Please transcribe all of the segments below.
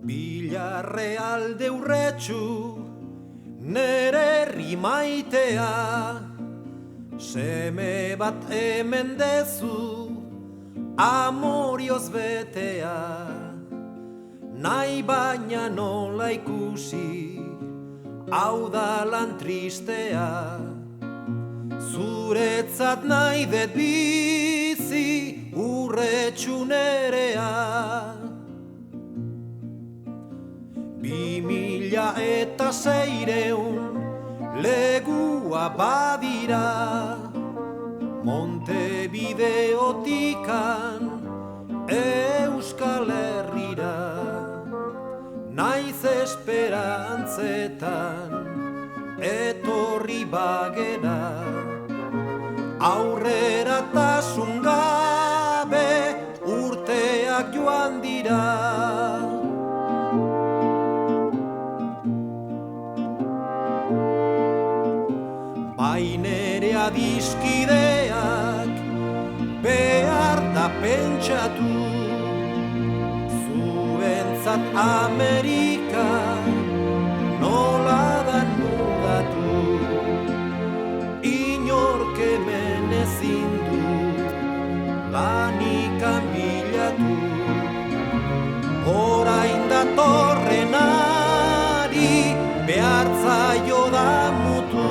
Bilarrealde urretxu nere herri maitea, seme bat hemen dezu amorioz betea, nahi baina nola ikusi hau da lan tristea, zuretzat nahi det bizi urretxu nerea. 2600 legua badira Montevideotikan Euskal Herrira, naiz esperantzetan etorri bagera, aurreratasun gabe urteak joan dira. Nere adiskideak behar da pentsatu, zuentzat Amerika nola dan mudatu, inork hemen ezin du lanikan bilatu, orain datorrenari behartzaio da mutu.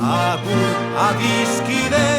Agur adiskide